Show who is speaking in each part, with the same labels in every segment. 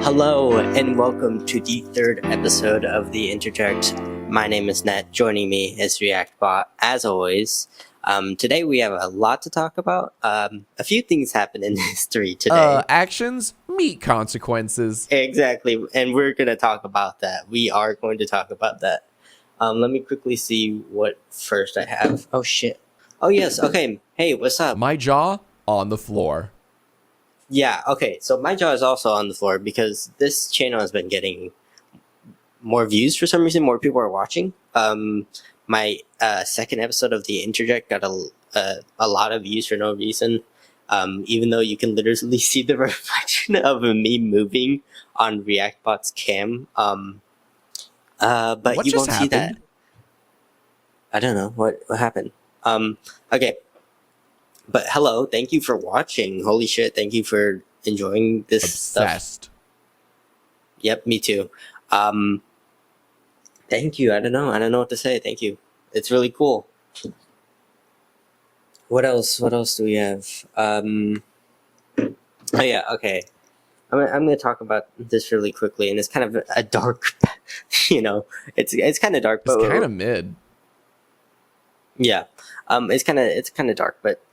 Speaker 1: Hello and welcome to the third episode of the Interject. My name is Net. Joining me is ReactBot. As always, today we have a lot to talk about. A few things happened in history today.
Speaker 2: Actions meet consequences.
Speaker 1: Exactly, and we're going to talk about that. We are going to talk about that. Let me quickly see what first I have. Oh shit. Oh yes, okay. Hey, what's up?
Speaker 2: My jaw on the floor.
Speaker 1: Yeah, okay, so my jaw is also on the floor because this channel has been getting more views for some reason. More people are watching. My second episode of the Interject got a lot of views for no reason. Even though you can literally see the reflection of me moving on ReactBot's cam. But
Speaker 2: What
Speaker 1: you
Speaker 2: just
Speaker 1: won't see that.
Speaker 2: happened?
Speaker 1: I don't know what happened. Okay. But hello, thank you for watching. Holy shit, thank you for enjoying this
Speaker 2: Obsessed.
Speaker 1: stuff. Yep, me too. Thank you. I don't know what to say. Thank you. It's really cool. What else do we have? Oh yeah, okay. I'm gonna talk about this really quickly, and it's kind of a dark, it's kind of dark, but
Speaker 2: It's kind of mid.
Speaker 1: yeah, it's kind of dark, but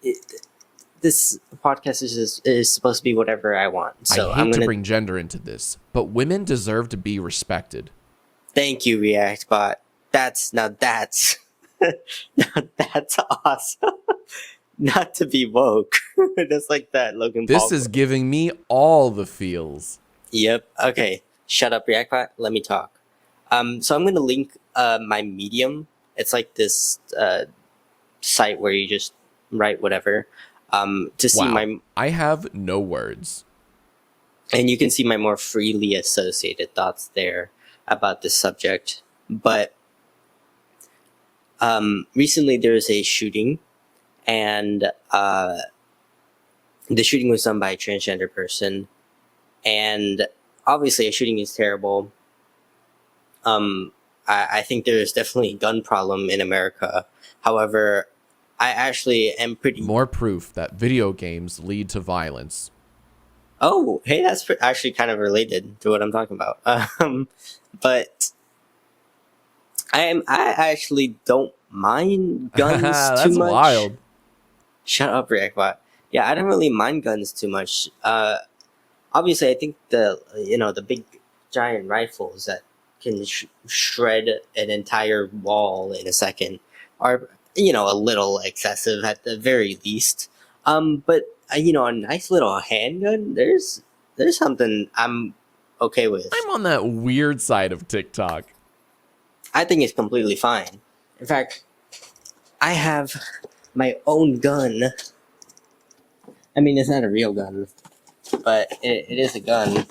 Speaker 1: this podcast is supposed to be whatever I want. So
Speaker 2: I hate to bring gender into this, but women deserve to be respected.
Speaker 1: Thank you, ReactBot. That's awesome. Not to be woke, just like that, Logan Paul.
Speaker 2: This is giving me all the feels.
Speaker 1: Yep. Okay. Shut up, ReactBot. Let me talk. So I'm gonna link my Medium. It's like this site where you just write whatever. To see
Speaker 2: I have no words.
Speaker 1: And you can see my more freely associated thoughts there about this subject. But recently there was a shooting, and the shooting was done by a transgender person. And obviously a shooting is terrible. I think there's definitely a gun problem in America. However, I actually am pretty...
Speaker 2: More proof that video games lead to violence.
Speaker 1: Oh, hey, that's actually kind of related to what I'm talking about. But I actually don't mind guns
Speaker 2: That's
Speaker 1: too much.
Speaker 2: wild.
Speaker 1: Shut up, ReactBot. Yeah, I don't really mind guns too much. Obviously, I think the big giant rifles that can shred an entire wall in a second are a little excessive at the very least. But a nice little handgun, there's something I'm okay with.
Speaker 2: I'm on that weird side of TikTok.
Speaker 1: I think it's completely fine. In fact, I have my own gun. I mean, it's not a real gun, but it is a gun.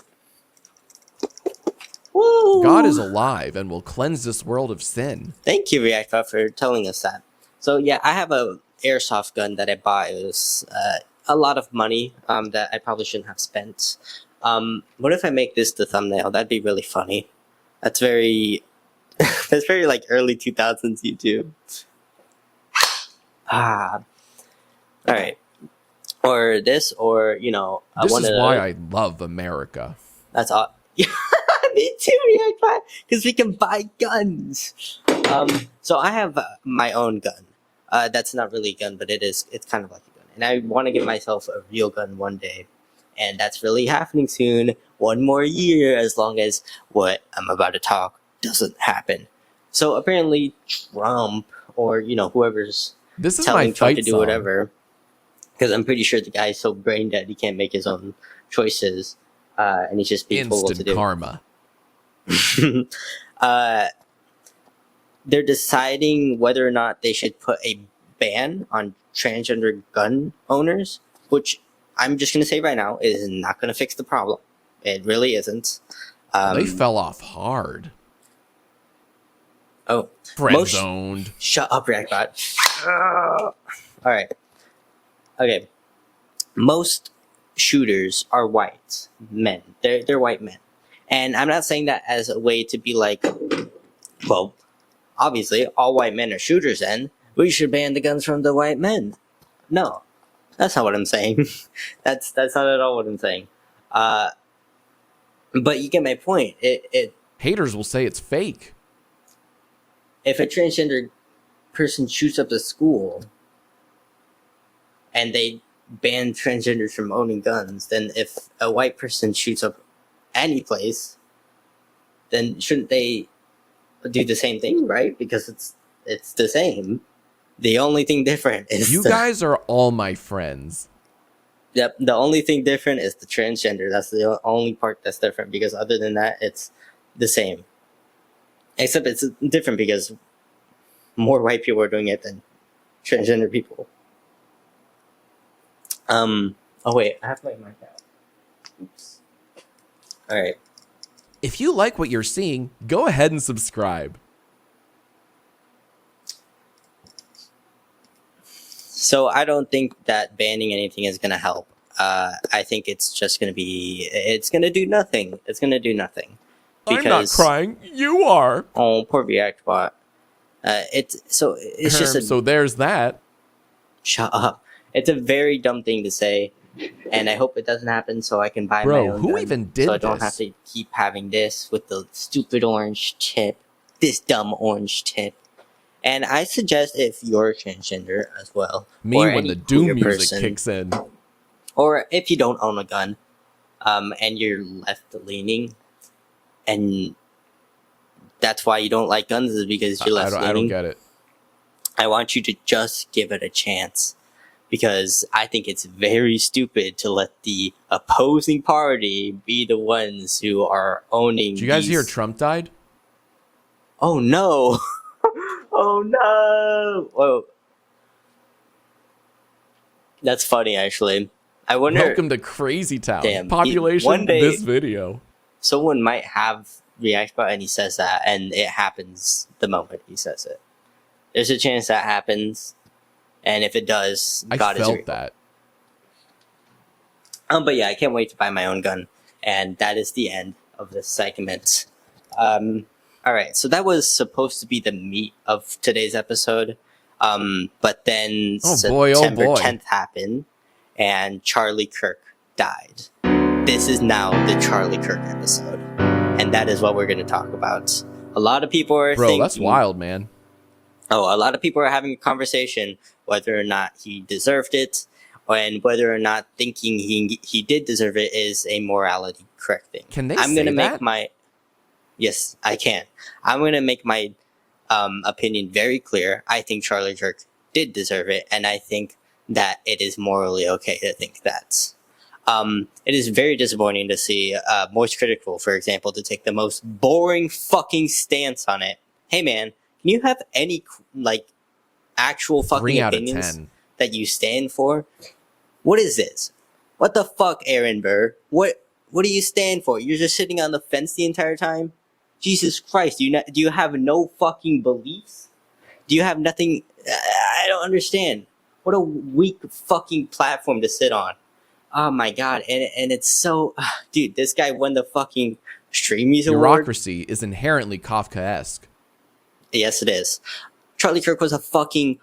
Speaker 1: Woo!
Speaker 2: God is alive and will cleanse this world of sin.
Speaker 1: Thank you, ReactBot, for telling us that. So yeah, I have a airsoft gun that I bought. It was a lot of money that I probably shouldn't have spent. What if I make this the thumbnail? That'd be really funny. That's very that's very like early 2000s YouTube. All right. Or this, or
Speaker 2: This is why I love America.
Speaker 1: That's all. Me too, ReactBot, because we can buy guns. So I have my own gun. That's not really a gun, but it's kind of like a gun. And I want to get myself a real gun one day. And that's really happening soon. One more year, as long as what I'm about to talk doesn't happen. So apparently Trump, or whoever's telling Trump to do whatever, because I'm pretty sure the guy's so brain dead he can't make his own choices, and he's just being told what to do.
Speaker 2: Instant karma.
Speaker 1: They're deciding whether or not they should put a ban on transgender gun owners, which I'm just going to say right now is not going to fix the problem. It really isn't.
Speaker 2: They fell off hard.
Speaker 1: Oh.
Speaker 2: Friend zoned.
Speaker 1: Shut up, ReactBot. All right. Okay. Most shooters are white men. They're white men. And I'm not saying that as a way to be like, well, obviously all white men are shooters then. We should ban the guns from the white men. No. That's not what I'm saying. That's not at all what I'm saying. But you get my point.
Speaker 2: Haters will say it's fake.
Speaker 1: If a transgender person shoots up the school and they ban transgenders from owning guns, then if a white person shoots up any place, then shouldn't they do the same thing, right? Because it's the same. The only thing different is
Speaker 2: You guys are all my friends.
Speaker 1: Yep, the only thing different is the transgender. That's the only part that's different, because other than that, it's the same. Except it's different because more white people are doing it than transgender people. Oh wait, I have my mic out. Oops. All right.
Speaker 2: If you like what you're seeing, go ahead and subscribe.
Speaker 1: So I don't think that banning anything is going to help. I think it's just going to be, it's going to do nothing. It's going to do nothing.
Speaker 2: I'm not crying. You are.
Speaker 1: Oh, poor React bot. It's just a,
Speaker 2: so there's that.
Speaker 1: Shut up. It's a very dumb thing to say, and I hope it doesn't happen so I can buy my own
Speaker 2: who
Speaker 1: gun,
Speaker 2: even did
Speaker 1: so I don't
Speaker 2: this?
Speaker 1: have to keep having this with the stupid orange tip, this dumb orange tip. And I suggest, if you're transgender as well,
Speaker 2: Me
Speaker 1: or
Speaker 2: when
Speaker 1: any
Speaker 2: the doom
Speaker 1: queer
Speaker 2: music
Speaker 1: person,
Speaker 2: kicks in.
Speaker 1: or if you don't own a gun, and you're left leaning, and that's why you don't like guns, is because you're left leaning.
Speaker 2: I don't get it.
Speaker 1: I want you to just give it a chance, because I think it's very stupid to let the opposing party be the ones who are owning.
Speaker 2: Did you guys hear Trump died?
Speaker 1: Oh no! Oh no! Whoa. That's funny, actually. I wonder.
Speaker 2: Welcome to Crazy Town.
Speaker 1: Damn,
Speaker 2: Population
Speaker 1: one day,
Speaker 2: this video.
Speaker 1: Someone might have React bot and he says that, and it happens the moment he says it. There's a chance that happens, and if it does, God is real.
Speaker 2: I felt that.
Speaker 1: But yeah, I can't wait to buy my own gun, and that is the end of this segment. All right, so that was supposed to be the meat of today's episode, but then September 10th happened, and Charlie Kirk died. This is now the Charlie Kirk episode, and that is what we're going to talk about. A lot of people are thinking...
Speaker 2: that's wild, man.
Speaker 1: Oh, a lot of people are having a conversation whether or not he deserved it, and whether or not thinking he did deserve it is a morality correct thing.
Speaker 2: Can they
Speaker 1: I'm
Speaker 2: say
Speaker 1: gonna
Speaker 2: that?
Speaker 1: make my... Yes, I can. I'm going to make my opinion very clear. I think Charlie Kirk did deserve it, and I think that it is morally okay to think that. It is very disappointing to see Most Critical, for example, to take the most boring fucking stance on it. Hey man, can you have any, like, actual fucking
Speaker 2: 3 out of
Speaker 1: opinions
Speaker 2: 10.
Speaker 1: that you stand for? What is this? What the fuck, Aaron Burr? What do you stand for? You're just sitting on the fence the entire time? Jesus Christ, do you have no fucking beliefs? Do you have nothing? I don't understand. What a weak fucking platform to sit on. Oh my god, and it's so... Dude, this guy won the fucking Streamies Award.
Speaker 2: Bureaucracy is inherently Kafkaesque.
Speaker 1: Yes, it is. Charlie Kirk was a fucking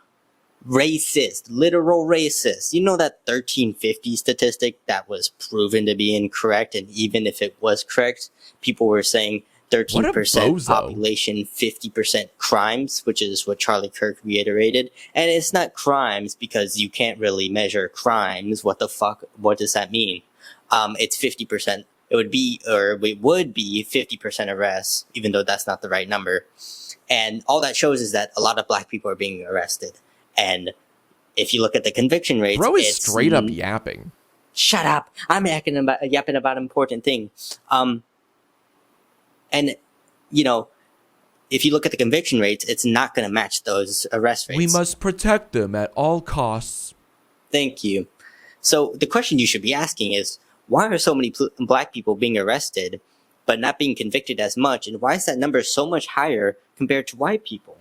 Speaker 1: racist, literal racist. You know that 1350 statistic that was proven to be incorrect, and even if it was correct, people were saying 13% population, 50% crimes, which is what Charlie Kirk reiterated. And it's not crimes because you can't really measure crimes. What the fuck? What does that mean? It's 50%. It would be 50% arrests, even though that's not the right number. And all that shows is that a lot of black people are being arrested. And if you look at the conviction rates,
Speaker 2: Bro is straight up yapping.
Speaker 1: Shut up! I'm yapping about important things. And, you know, if you look at the conviction rates, it's not going to match those arrest rates.
Speaker 2: We must protect them at all costs.
Speaker 1: Thank you. So the question you should be asking is, why are so many black people being arrested but not being convicted as much? And why is that number so much higher compared to white people?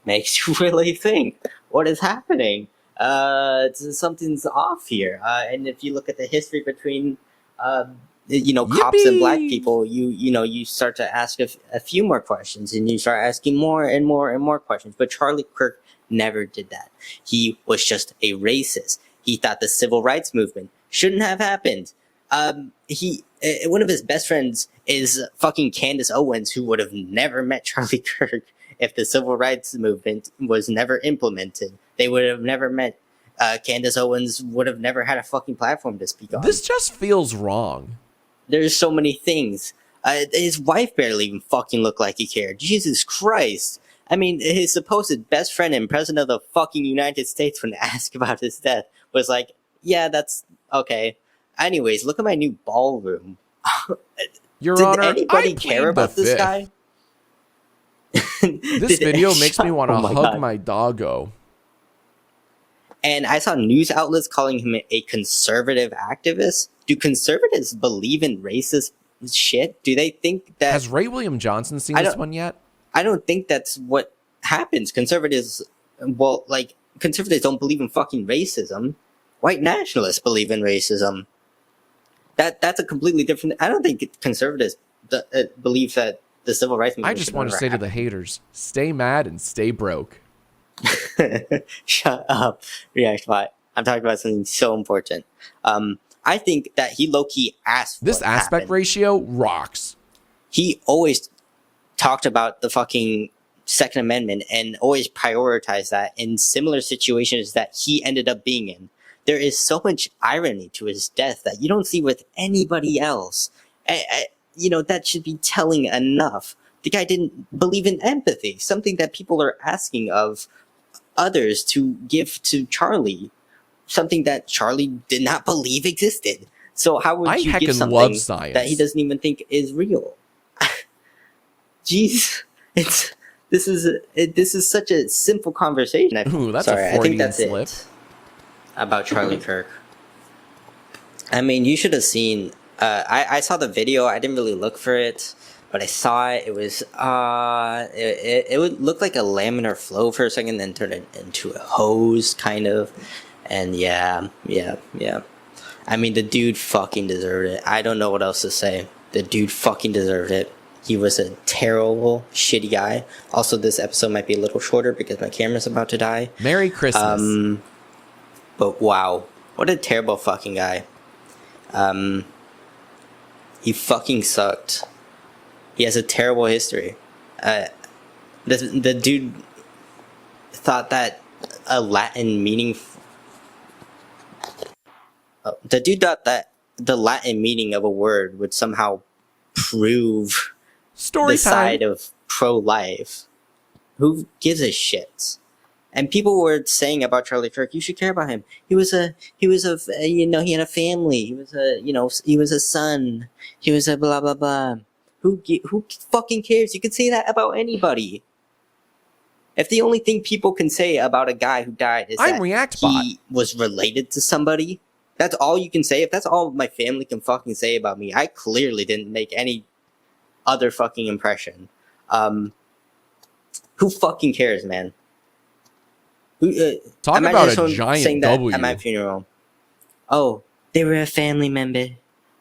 Speaker 1: Makes you really think, what is happening? Something's off here. And if you look at the history between... cops and black people, you start to ask a few more questions, and you start asking more and more and more questions. But Charlie Kirk never did that. He was just a racist. He thought the civil rights movement shouldn't have happened. One of his best friends is fucking Candace Owens, who would have never met Charlie Kirk if the civil rights movement was never implemented. They would have never met. Candace Owens would have never had a fucking platform to speak on.
Speaker 2: This just feels wrong.
Speaker 1: There's so many things. His wife barely even fucking looked like he cared. Jesus Christ. I mean, his supposed best friend and president of the fucking United States, when asked about his death, was like, yeah, that's okay. Anyways, look at my new ballroom.
Speaker 2: Your Honor,
Speaker 1: anybody care about this guy?
Speaker 2: This video makes me want to hug
Speaker 1: God.
Speaker 2: my doggo.
Speaker 1: And I saw news outlets calling him a conservative activist. Do conservatives believe in racist shit? Do they think that...
Speaker 2: Has Ray William Johnson seen this one yet?
Speaker 1: I don't think that's what happens. Conservatives don't believe in fucking racism. White nationalists believe in racism. That's a completely different... I don't think conservatives believe that the civil rights movement...
Speaker 2: I just want to say to the haters, stay mad and stay broke.
Speaker 1: Shut up, React Bot. I'm talking about something so important. I think that he low-key asked
Speaker 2: this aspect
Speaker 1: happened.
Speaker 2: ratio rocks.
Speaker 1: He always talked about the fucking Second Amendment and always prioritized that in similar situations that he ended up being in. There is so much irony to his death that you don't see with anybody else. That should be telling enough. The guy didn't believe in empathy, something that people are asking of others to give to Charlie, something that Charlie did not believe existed. So how would you give something that he doesn't even think is real? Jeez, this is such a simple conversation.
Speaker 2: Ooh, that's
Speaker 1: sorry,
Speaker 2: a Freudian
Speaker 1: I think that's
Speaker 2: slip.
Speaker 1: it about Charlie Kirk. I mean, you should have seen. I saw the video. I didn't really look for it. But I saw it. It was it would look like a laminar flow for a second, then turn it into a hose, kind of. And yeah. I mean, the dude fucking deserved it. I don't know what else to say. The dude fucking deserved it. He was a terrible, shitty guy. Also, this episode might be a little shorter because my camera's about to die.
Speaker 2: Merry Christmas.
Speaker 1: But wow, what a terrible fucking guy. He fucking sucked. He has a terrible history. The dude thought that a Latin meaning... the dude thought that the Latin meaning of a word would somehow prove side of pro-life. Who gives a shit? And people were saying about Charlie Kirk, you should care about him. He had a family. He was a son. He was a blah, blah, blah. Who fucking cares? You can say that about anybody. If the only thing people can say about a guy who died is that he was related to somebody, that's all you can say. If that's all my family can fucking say about me, I clearly didn't make any other fucking impression. Who fucking cares, man?
Speaker 2: Talk about a giant W.
Speaker 1: At my funeral. Oh, they were a family member.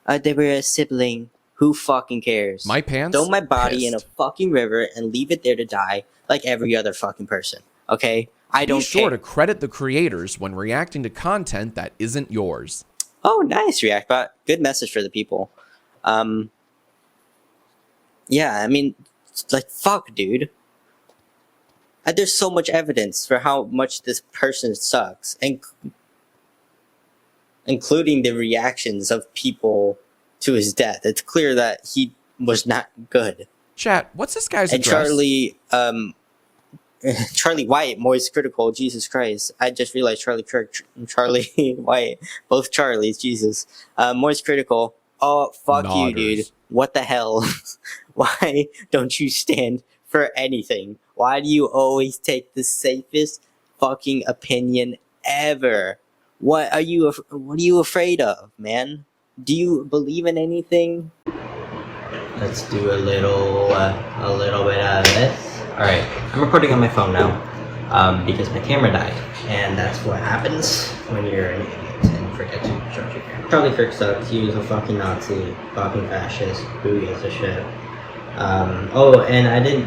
Speaker 1: They were a sibling. Who fucking cares?
Speaker 2: My pants?
Speaker 1: Throw my body in a fucking river and leave it there to die like every other fucking person. Okay? I don't care.
Speaker 2: Be sure to credit the creators when reacting to content that isn't yours.
Speaker 1: Oh, nice, ReactBot. Good message for the people. Yeah, I mean, like, fuck, dude. There's so much evidence for how much this person sucks, including the reactions of people to his death. It's clear that he was not good.
Speaker 2: Chat, what's this guy's
Speaker 1: address? Charlie White, Moist Critical, Jesus Christ. I just realized Charlie Kirk, Charlie White, both Charlies, Jesus. Moist Critical, oh, fuck you, dude. What the hell? Why don't you stand for anything? Why do you always take the safest fucking opinion ever? What are you afraid of, man? Do you believe in anything? Let's do a little bit of this. All right, I'm recording on my phone now because my camera died, and that's what happens when you're an idiot and forget to charge your camera. Charlie Kirk sucks. He was a fucking Nazi, fucking fascist. Who gives a shit? Oh, and I didn't,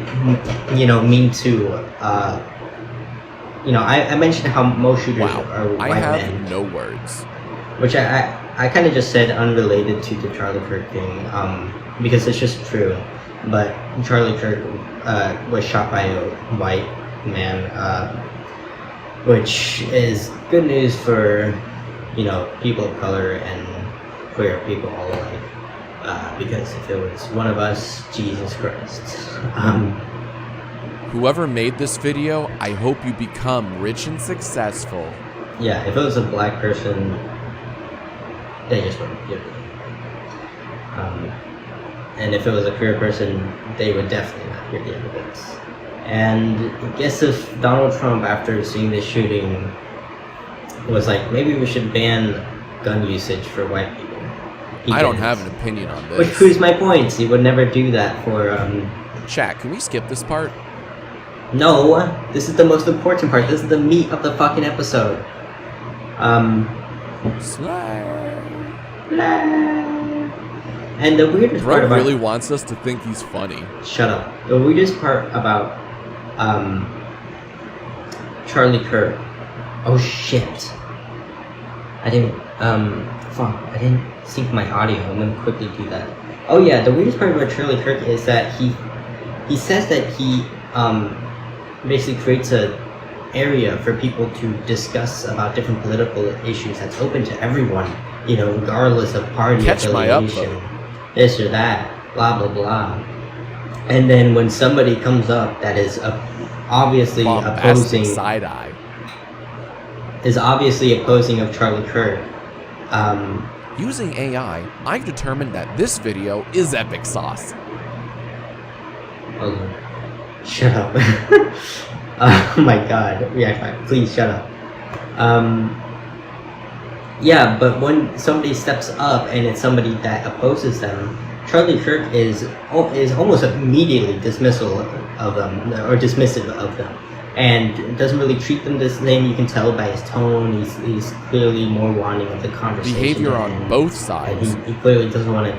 Speaker 1: mean to. I mentioned how most shooters are white men.
Speaker 2: I have no words.
Speaker 1: Which I I kind of just said unrelated to the Charlie Kirk thing, because it's just true. But Charlie Kirk was shot by a white man, which is good news for, you know, people of color and queer people all alike. Because if it was one of us, Jesus Christ.
Speaker 2: Whoever made this video, I hope you become rich and successful.
Speaker 1: Yeah, if it was a black person, they just wouldn't give it. And if it was a queer person, they would definitely not hear the evidence. And I guess if Donald Trump, after seeing this shooting, was like, maybe we should ban gun usage for white people.
Speaker 2: I don't have an opinion on this.
Speaker 1: Which proves my point. He would never do that for,
Speaker 2: Chat, can we skip this part?
Speaker 1: No, this is the most important part. This is the meat of the fucking episode. And the weirdest part
Speaker 2: Bro
Speaker 1: about...
Speaker 2: really wants us to think he's funny.
Speaker 1: Shut up. The weirdest part about, Charlie Kirk... Oh, shit. I didn't sync my audio. I'm gonna quickly do that. Oh yeah, the weirdest part about Charlie Kirk is that he says that he, basically creates a area for people to discuss about different political issues that's open to everyone, you know, regardless of party affiliation, this or that, blah blah blah. And then when somebody comes up that is obviously opposing
Speaker 2: side-eye,
Speaker 1: is obviously opposing of Charlie Kirk,
Speaker 2: using AI, I've determined that this video is epic sauce.
Speaker 1: Oh, shut up. Oh my god, React 5, please shut up. Yeah, but when somebody steps up and it's somebody that opposes them, Charlie Kirk is almost immediately dismissive of them, and doesn't really treat them the same. You can tell by his tone. He's clearly more wanting of the conversation.
Speaker 2: Behavior on both sides.
Speaker 1: He clearly doesn't want to.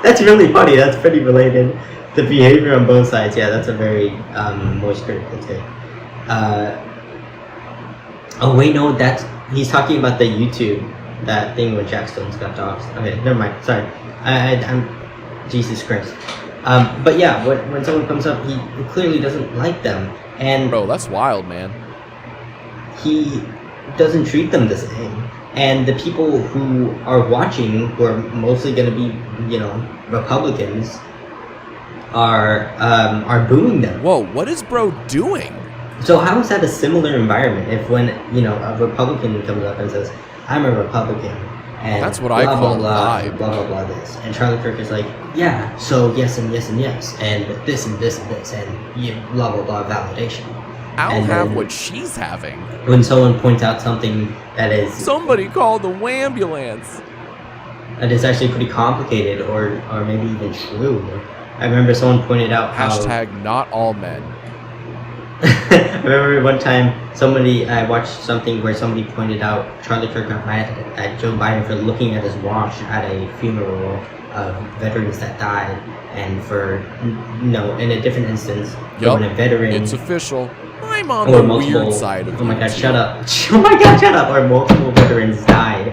Speaker 1: That's really funny. That's pretty related. The behavior on both sides. Yeah, that's a very moist critical take. Oh wait, no, he's talking about the YouTube, that thing when Jack Stone's got dogs. Okay, never mind. Sorry. I'm Jesus Christ. But yeah, when someone comes up, he clearly doesn't like them, and
Speaker 2: bro, that's wild, man.
Speaker 1: He doesn't treat them the same, and the people who are watching, who are mostly going to be, you know, Republicans, are booing them.
Speaker 2: Whoa, what is bro doing?
Speaker 1: So how is that a similar environment if when, you know, a Republican comes up and says, "I'm a Republican," and
Speaker 2: that's what I call
Speaker 1: blah blah blah this, and Charlie Kirk is like, yeah, so yes and yes and yes, and this and this and this, and blah blah blah validation.
Speaker 2: I'll have what she's having.
Speaker 1: When someone points out something that is...
Speaker 2: Somebody called the wambulance.
Speaker 1: That is actually pretty complicated, or maybe even true. I remember someone pointed out how...
Speaker 2: Hashtag not all men.
Speaker 1: I remember one time I watched something where somebody pointed out Charlie Kirk got mad at Joe Biden for looking at his watch at a funeral of veterans that died, and for, no, in a different instance, when a veteran...
Speaker 2: It's official. I'm on the weird side of
Speaker 1: Oh my god, shut up. Oh my god, shut up. Or multiple veterans died.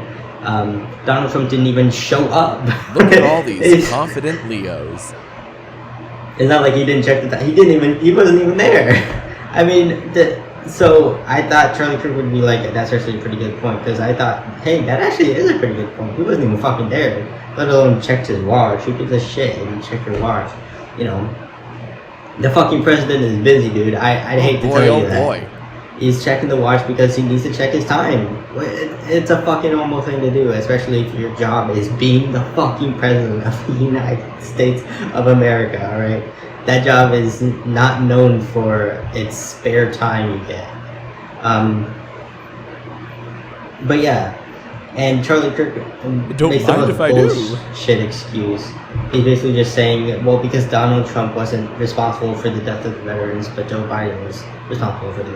Speaker 1: Donald Trump didn't even show up.
Speaker 2: Look at all these confident Leos.
Speaker 1: It's not like he didn't check the time. He wasn't even there. I mean, so I thought Charlie Kirk would be like, that's actually a pretty good point, because I thought, hey, that actually is a pretty good point. He wasn't even fucking there, let alone checked his watch. Who gives a shit if you check your watch? You know, the fucking president is busy, dude. I'd hate to tell you that. Boy. He's checking the watch because he needs to check his time. It's a fucking normal thing to do, especially if your job is being the fucking president of the United States of America, alright? That job is not known for its spare time you get. But yeah, and Charlie Kirk makes up a bullshit excuse. He's basically just saying, well, because Donald Trump wasn't responsible for the death of the veterans, but Joe Biden was responsible for the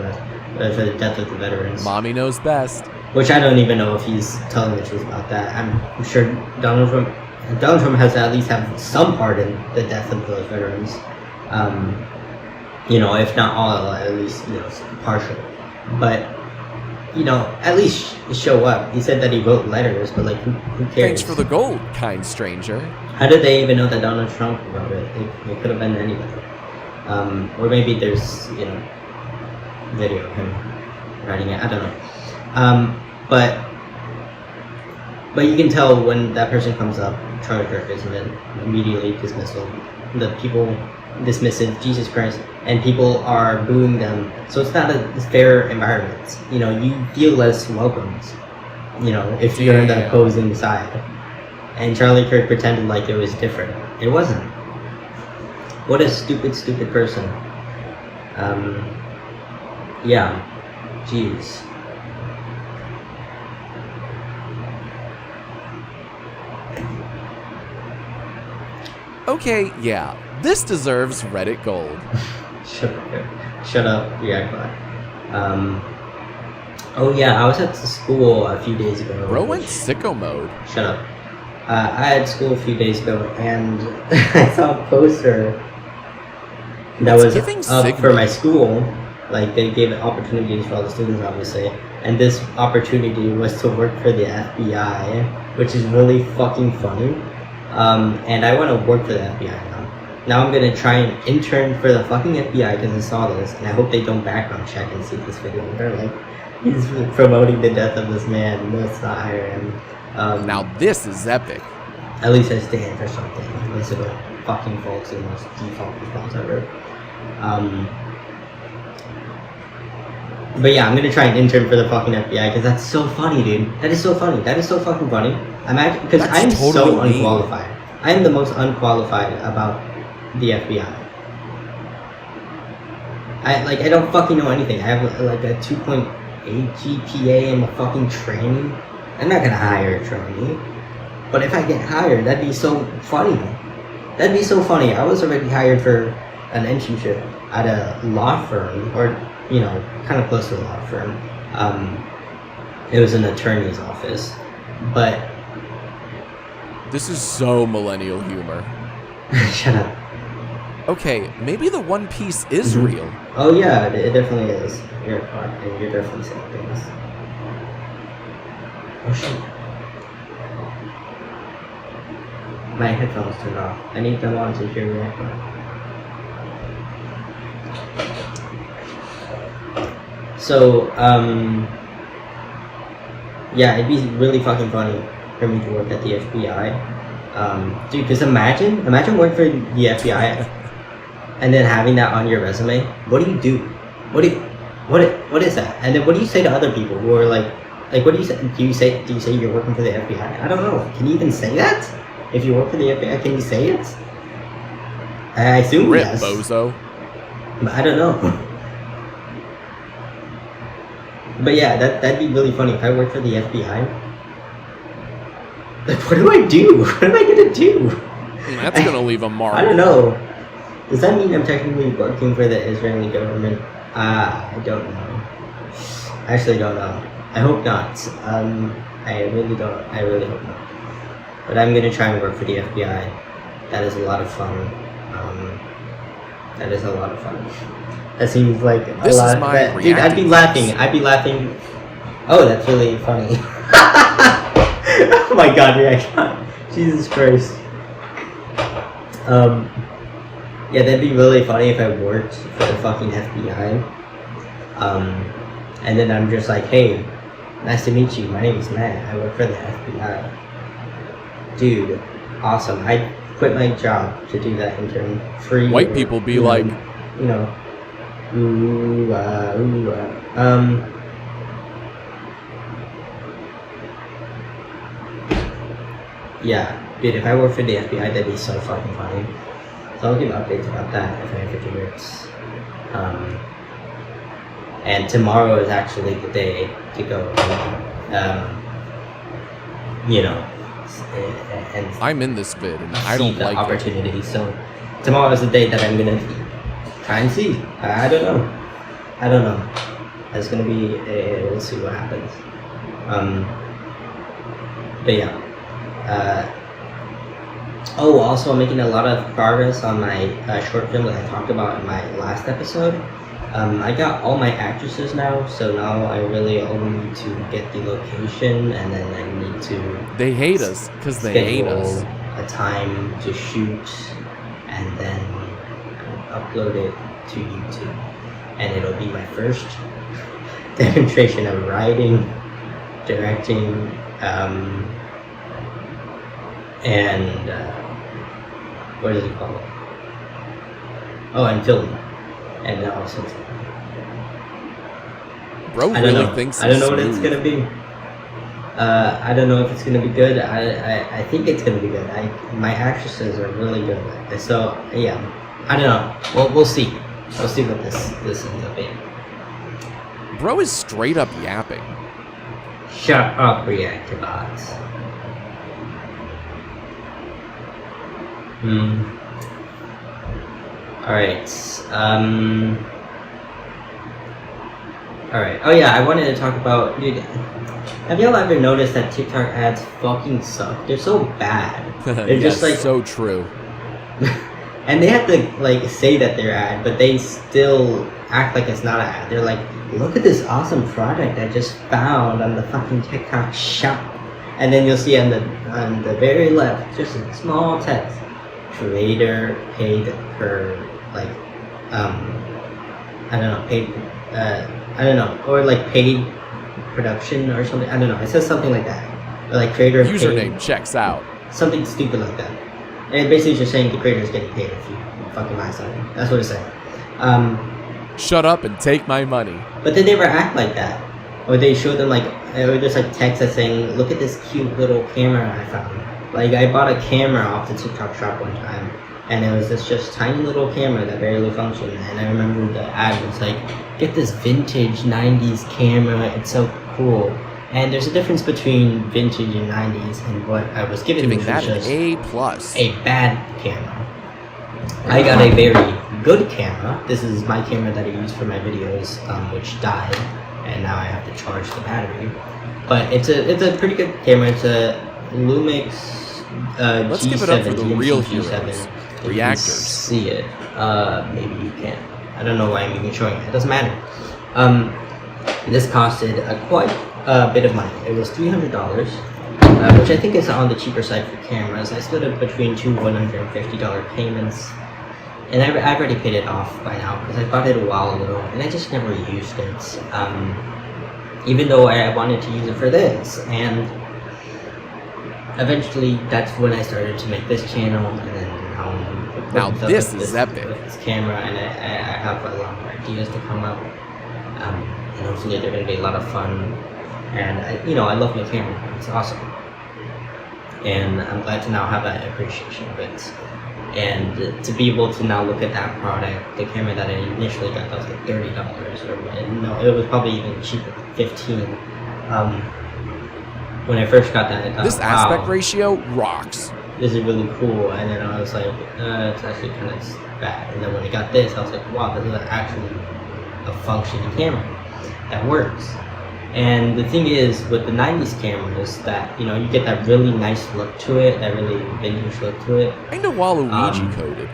Speaker 1: death of the veterans.
Speaker 2: Mommy knows best. Which
Speaker 1: I don't even know if he's telling the truth about that. I'm sure Donald Trump has to at least have some part in the death of those veterans. You know, if not all, at least, you know, partial. But at least show up. He said that he wrote letters, but like, who cares?
Speaker 2: Thanks for the gold, kind stranger.
Speaker 1: How did they even know that Donald Trump wrote it? It could have been anybody. Or maybe there's, video of him writing it. I don't know. But you can tell when that person comes up, Charlie Kirk is immediately dismissal. The people dismiss it, Jesus Christ, and people are booing them. So it's not a fair environment. You feel less welcomed, if you're on the opposing side. And Charlie Kirk pretended like it was different. It wasn't. What a stupid, stupid person. Yeah. Jeez.
Speaker 2: Okay, yeah, this deserves Reddit gold.
Speaker 1: Shut up, react bot. Oh yeah, I was at school a few days ago.
Speaker 2: Bro went sicko mode.
Speaker 1: Shut up. I had school a few days ago, and I saw a poster that was up for my school. Like, they gave opportunities for all the students, obviously. And this opportunity was to work for the FBI, which is really fucking funny. And I want to work for the FBI now. Now I'm gonna try and intern for the fucking FBI because I saw this, and I hope they don't background check and see this video. They're like, he's promoting the death of this man. Let's not hire him.
Speaker 2: Now this is epic.
Speaker 1: At least I stand for something. Instead of fucking folks and most default response ever. But yeah, I'm gonna try and intern for the fucking FBI because that's so funny, dude. That is so funny. That is so fucking funny. Because I'm totally so unqualified. I am the most unqualified about the FBI. I don't fucking know anything. I have like a 2.8 GPA and a fucking training. I'm not gonna hire a trainee. But if I get hired, that'd be so funny. That'd be so funny. I was already hired for an internship at a law firm, or kind of close to a law firm. It was an attorney's office, but
Speaker 2: this is so millennial humor.
Speaker 1: Shut up.
Speaker 2: Okay, maybe the One Piece is real.
Speaker 1: Oh yeah, it definitely is. You're definitely saying things. Oh shit. My headphones turned off. I need them on to hear me. So, yeah, it'd be really fucking funny for me to work at the FBI. Dude, because imagine working for the FBI and then having that on your resume. What do you do? What is that? And then what do you say to other people who are like what do you say? Do you say you're working for the FBI? I don't know. Can you even say that? If you work for the FBI, can you say it? I assume
Speaker 2: Rip,
Speaker 1: yes.
Speaker 2: bozo.
Speaker 1: But I don't know. But yeah, that'd be really funny if I worked for the FBI. Like, what do I do? What am I gonna do?
Speaker 2: That's gonna leave a mark.
Speaker 1: I don't know. Does that mean I'm technically working for the Israeli government? I don't know. I actually don't know. I hope not. I really don't. I really hope not. But I'm gonna try and work for the FBI. That is a lot of fun. That is a lot of fun. That seems like a
Speaker 2: this
Speaker 1: lot.
Speaker 2: Is my
Speaker 1: Dude, I'd be laughing. I'd be laughing. Oh, that's really funny. Oh my god, reaction. Jesus Christ. Yeah, that'd be really funny if I worked for the fucking FBI. And then I'm just like, hey, nice to meet you. My name is Matt. I work for the FBI. Dude, awesome. I'd quit my job to do that intern free.
Speaker 2: White people be like,
Speaker 1: yeah, dude, if I worked for the FBI, that'd be so fucking funny. So I'll give updates about that if I ever do it. And tomorrow is actually the day to go, and
Speaker 2: I'm in this vid and I don't like
Speaker 1: opportunity. So tomorrow is the day that I'm gonna try and see. I don't know. It's gonna be. We'll see what happens. But yeah. Also, I'm making a lot of progress on my short film that I talked about in my last episode. I got all my actresses now, so now I really only need to get the location, and then I need to.
Speaker 2: They hate us because they hate us.
Speaker 1: A time to shoot, and then upload it to YouTube, and it'll be my first demonstration of writing, directing, and what is it called? Oh, and filming, and also.
Speaker 2: Bro really thinks.
Speaker 1: I don't know what it's gonna be. I don't know if it's gonna be good. I think it's gonna be good. My actresses are really good at this. So yeah, I don't know. We'll see. We'll see what this ends up being.
Speaker 2: Bro is straight up yapping.
Speaker 1: Shut up, Reactibots. Alright. Alright. Oh yeah, I wanted to talk about, dude, have y'all ever noticed that TikTok ads fucking suck? They're so bad. They're just like
Speaker 2: so true.
Speaker 1: And they have to like say that they're ad, but they still act like it's not an ad. They're like, look at this awesome product I just found on the fucking TikTok shop. And then you'll see on the very left, just a small text. Creator paid per like I don't know, paid I don't know, or like paid production or something. I don't know. It says something like that. Or like creator
Speaker 2: username
Speaker 1: paid,
Speaker 2: checks out.
Speaker 1: something stupid like that. And it basically just saying the creator is getting paid if you fucking buy something. That's what it's saying.
Speaker 2: Shut up and take my money.
Speaker 1: But they never act like that. Or they show them like, or just like text that saying, look at this cute little camera I found. Like I bought a camera off the TikTok shop one time, and it was this just tiny little camera that barely functioned. And I remember the ad was like, get this vintage 90s camera, it's so cool. And there's a difference between vintage and 90s, and what I was given, which
Speaker 2: that
Speaker 1: was
Speaker 2: an
Speaker 1: just
Speaker 2: A+.
Speaker 1: a bad camera. I got a very good camera. This is my camera that I use for my videos, which died, and now I have to charge the battery. But it's a pretty good camera. It's a Lumix
Speaker 2: Let's
Speaker 1: G7,
Speaker 2: give it up for the
Speaker 1: GMC
Speaker 2: real
Speaker 1: G7.
Speaker 2: heroes,
Speaker 1: If you
Speaker 2: reactors.
Speaker 1: see it. Maybe you can. I don't know why I'm even showing it. It doesn't matter. This costed quite a bit of money. It was $300, which I think is on the cheaper side for cameras. I split it between two $150 payments, and I've already paid it off by now because I bought it a while ago, and I just never used it. Even though I wanted to use it for this, and eventually that's when I started to make this channel, and then
Speaker 2: now this is epic.
Speaker 1: With this camera, and I have a lot more ideas to come up, and hopefully they're going to be a lot of fun. And I love my camera. It's awesome, and I'm glad to now have that appreciation of it, and to be able to now look at that product, the camera that I initially got, that was like $30, or no, it was probably even cheaper, $15. When I first got that, I thought,
Speaker 2: This aspect ratio rocks.
Speaker 1: This is really cool, and then I was like, it's actually kind of bad. And then when I got this, I was like, wow, this is actually a functioning camera that works. And the thing is, with the 90s cameras, that you get that really nice look to it, that really vintage look to it.
Speaker 2: Kinda Waluigi coded.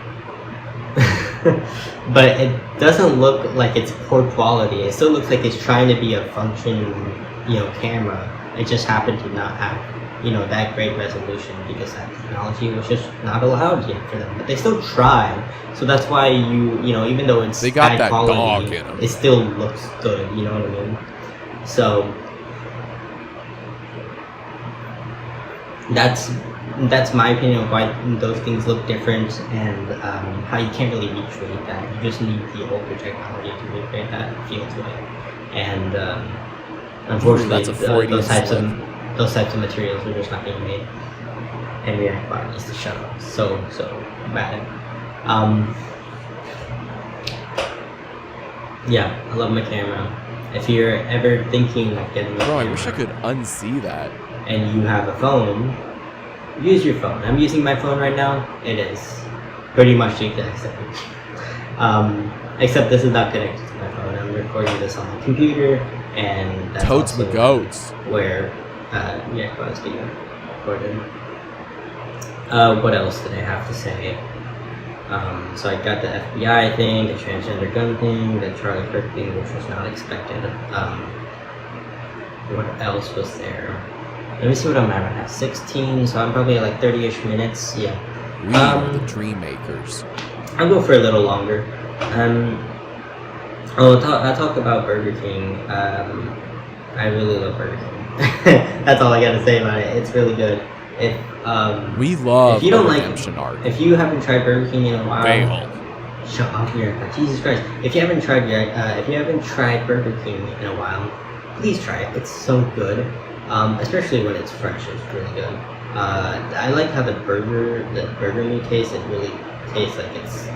Speaker 1: But it doesn't look like it's poor quality. It still looks like it's trying to be a functioning, camera. It just happened to not have, that great resolution because that technology was just not allowed yet for them. But they still tried. So that's why even though it's
Speaker 2: They got
Speaker 1: bad
Speaker 2: that
Speaker 1: quality,
Speaker 2: dog in 'em.
Speaker 1: it still looks good. You know what I mean? So that's my opinion of why those things look different, and how you can't really recreate that. You just need the older technology to recreate that feel to it. And unfortunately,
Speaker 2: that's a Freudian
Speaker 1: those types
Speaker 2: slip.
Speaker 1: of materials are just not being made. And React needs to shut up. So bad. Yeah, I love my camera. If you're ever thinking of getting a
Speaker 2: Bro,
Speaker 1: camera,
Speaker 2: I wish I could unsee that.
Speaker 1: and you have a phone, use your phone. I'm using my phone right now. It is pretty much the exact same. Except this is not connected to my phone. I'm recording this on my computer, and that's
Speaker 2: Totes
Speaker 1: also
Speaker 2: my goats.
Speaker 1: where I was being recorded. What else did I have to say? So I got the FBI thing, the transgender gun thing, the Charlie Kirk thing, which was not expected. What else was there? Let me see what I'm at right now. 16, so I'm probably at like 30-ish minutes. Yeah.
Speaker 2: We are the dream makers.
Speaker 1: I'll go for a little longer. I'll talk about Burger King. I really love Burger King. That's all I gotta say about it. It's really good.
Speaker 2: We love
Speaker 1: if you don't
Speaker 2: the
Speaker 1: like
Speaker 2: redemption arc.
Speaker 1: If you haven't tried Burger King in a while,
Speaker 2: Bail.
Speaker 1: shut up here, Jesus Christ! If you haven't tried Burger King in a while, please try it. It's so good, especially when it's fresh. It's really good. I like how the burger meat tastes. It really tastes like it's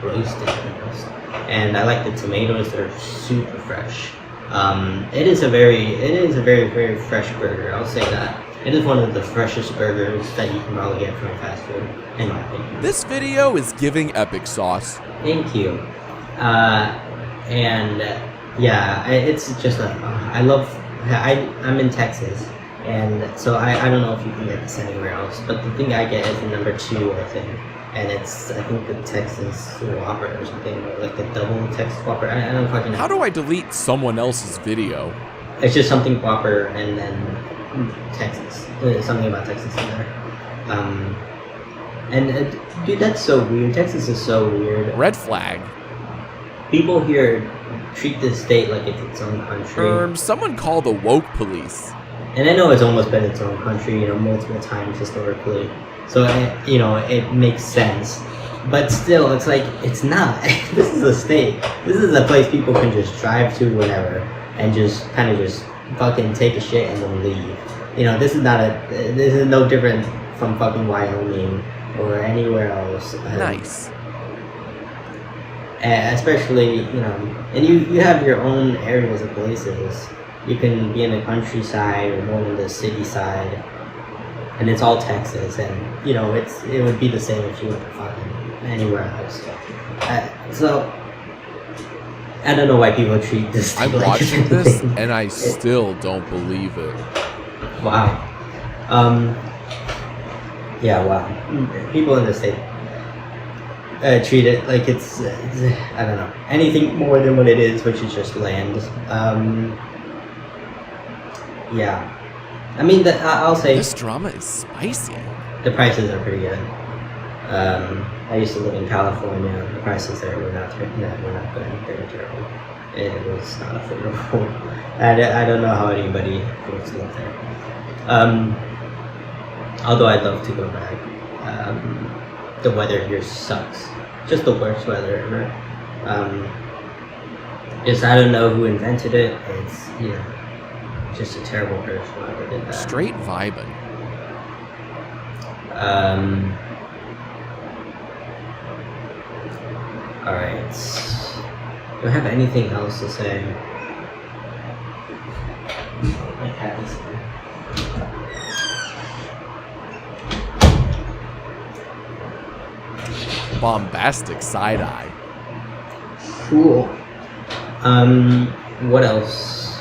Speaker 1: roasted almost. And I like the tomatoes that are super fresh. It is a very, very fresh burger. I'll say that. It is one of the freshest burgers that you can probably get from fast food, in my opinion.
Speaker 2: This video is giving epic sauce.
Speaker 1: Thank you. Yeah, it's just I'm in Texas, and so I don't know if you can get this anywhere else, but the thing I get is the number 2, I think, and it's, I think, the Texas Whopper or something, or like the double Texas Whopper. I don't fucking know.
Speaker 2: How do I delete someone else's video?
Speaker 1: It's just something Whopper and then Texas. There's something about Texas in there. Dude, that's so weird. Texas is so weird.
Speaker 2: Red flag.
Speaker 1: People here treat this state like it's its own country.
Speaker 2: Someone call the woke police.
Speaker 1: And I know it's almost been its own country, multiple times historically. So, it makes sense. But still, it's like, it's not. This is a state. This is a place people can just drive to whenever and just kind of just fucking take a shit and then leave. This is no different from fucking Wyoming or anywhere else.
Speaker 2: Nice.
Speaker 1: Especially, and you have your own areas of places. You can be in the countryside or more in the city side, and it's all Texas, and it would be the same if you went to fucking anywhere else. So I don't know why people treat this.
Speaker 2: I'm
Speaker 1: like
Speaker 2: watching this and I still don't believe it.
Speaker 1: Wow. Yeah. Wow. People in the state treat it like it's I don't know, anything more than what it is, which is just land. Yeah. I mean, I'll say
Speaker 2: this drama is spicy.
Speaker 1: The prices are pretty good. I used to live in California. The prices there were not good. They were terrible. It was not affordable. I don't know how anybody affords to live there. Although I'd love to go back. The weather here sucks. Just the worst weather ever. I don't know who invented it. It's just a terrible person whoever did that.
Speaker 2: Straight vibing.
Speaker 1: Alright. Do I have anything else to say? My cat is here.
Speaker 2: Bombastic side eye.
Speaker 1: Cool. What else?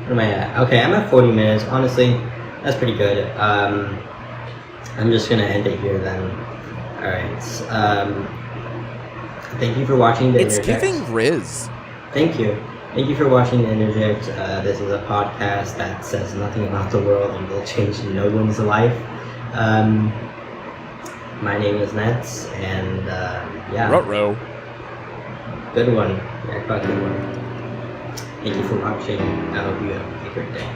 Speaker 1: Where am I at? Okay, I'm at 40 minutes. Honestly, that's pretty good. I'm just gonna end it here then. Alright. Thank you for watching the
Speaker 2: It's
Speaker 1: Interject.
Speaker 2: giving Riz.
Speaker 1: Thank you. Thank you for watching the Interject. This is a podcast that says nothing about the world and will change no one's life. My name is Nets, and yeah.
Speaker 2: Ruh-roh.
Speaker 1: Good one. Yeah, quite good one. Thank you for watching. I hope you have a great day.